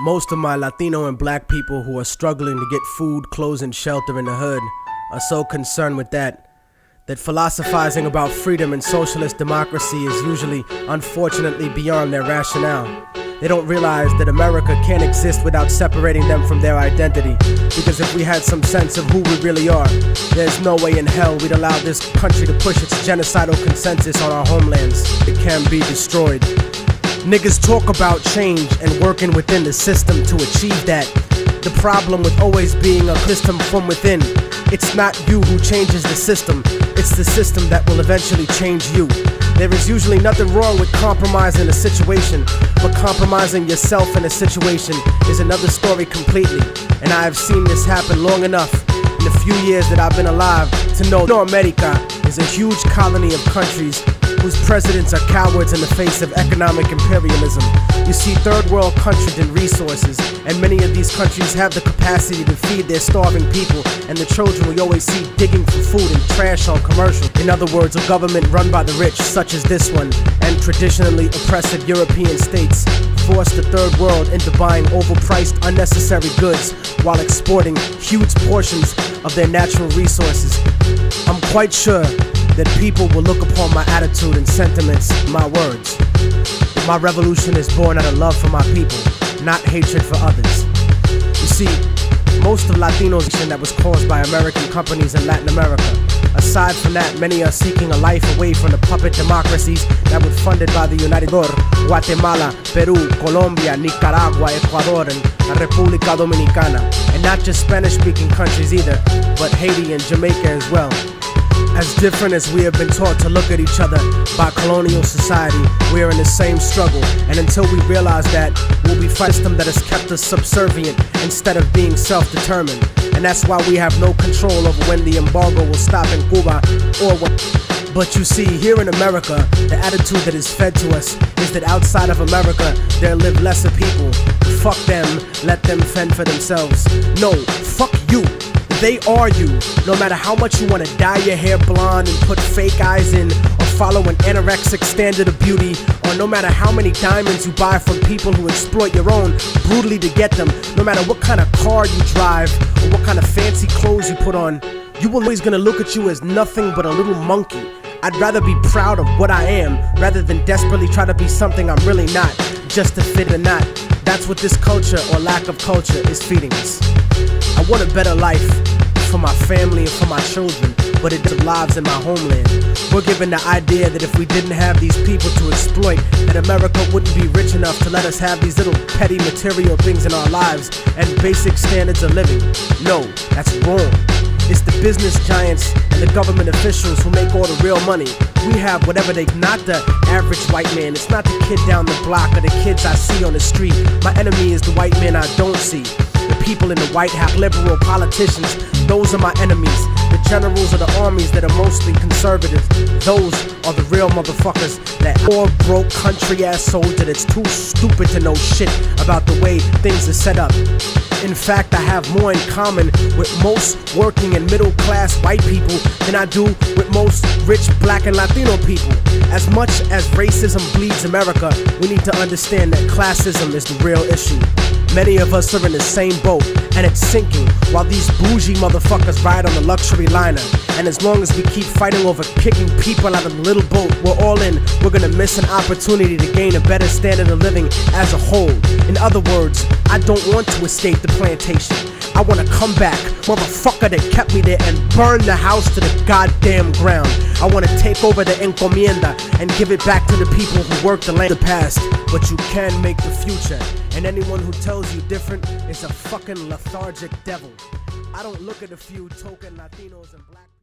Most of my Latino and black people who are struggling to get food, clothes, and shelter in the hood are so concerned with that philosophizing about freedom and socialist democracy is usually, unfortunately, beyond their rationale. They don't realize that America can't exist without separating them from their identity. Because if we had some sense of who we really are, there's no way in hell we'd allow this country to push its genocidal consensus on our homelands. It can be destroyed. Niggas talk about change and working within the system to achieve that. The problem with always being a system from within, it's not you who changes the system, it's the system that will eventually change you. There is usually nothing wrong with compromising a situation, but compromising yourself in a situation is another story completely. And I have seen this happen long enough in the few years that I've been alive to know America is a huge colony of countries whose presidents are cowards in the face of economic imperialism. You see, third world countries and resources, and many of these countries have the capacity to feed their starving people, and the children we always see digging for food and trash on commercial. In other words, a government run by the rich, such as this one, and traditionally oppressive European states force the third world into buying overpriced, unnecessary goods while exporting huge portions of their natural resources. I'm quite sure that people will look upon my attitude and sentiments, my words. My revolution is born out of love for my people, not hatred for others. You see, most of Latinos that was caused by American companies in Latin America. Aside from that, many are seeking a life away from the puppet democracies that were funded by the United States, Guatemala, Peru, Colombia, Nicaragua, Ecuador, and la República Dominicana. And not just Spanish-speaking countries either, but Haiti and Jamaica as well. As different as we have been taught to look at each other by colonial society, we are in the same struggle. And until we realize that, we'll be fighting a system that has kept us subservient instead of being self-determined. And that's why we have no control over when the embargo will stop in Cuba or what. But you see, here in America, the attitude that is fed to us is that outside of America, there live lesser people. Fuck them, let them fend for themselves. No, fuck you. They are you. No matter how much you want to dye your hair blonde and put fake eyes in, or follow an anorexic standard of beauty, or no matter how many diamonds you buy from people who exploit your own brutally to get them, no matter what kind of car you drive or what kind of fancy clothes you put on, you will always gonna look at you as nothing but a little monkey. I'd rather be proud of what I am rather than desperately try to be something I'm really not, just to fit or not. That's what this culture or lack of culture is feeding us. I want a better life for my family and for my children, but it's lives in my homeland. We're given the idea that if we didn't have these people to exploit, that America wouldn't be rich enough to let us have these little petty material things in our lives and basic standards of living. No, that's wrong. It's the business giants and the government officials who make all the real money. We have whatever they, not the average white man. It's not the kid down the block or the kids I see on the street. My enemy is the white man I don't see. The people in the White House, liberal politicians, those are my enemies. The generals of the armies that are mostly conservative, those are the real motherfuckers. That poor, broke, country-ass soldier that's too stupid to know shit about the way things are set up. In fact, I have more in common with most working and middle-class white people than I do with most rich black and Latino people. As much as racism bleeds America, we need to understand that classism is the real issue. Many of us are in the same boat, and it's sinking, while these bougie motherfuckers ride on the luxury liner. And as long as we keep fighting over kicking people out of the little boat we're all in, we're gonna miss an opportunity to gain a better standard of living as a whole. In other words, I don't want to escape the plantation. I wanna come back, motherfucker that kept me there, and burn the house to the goddamn ground. I wanna take over the encomienda and give it back to the people who worked the land of the past. But you can make the future, and anyone who tells you different is a fucking lethargic devil. I don't look at a few token Latinos and black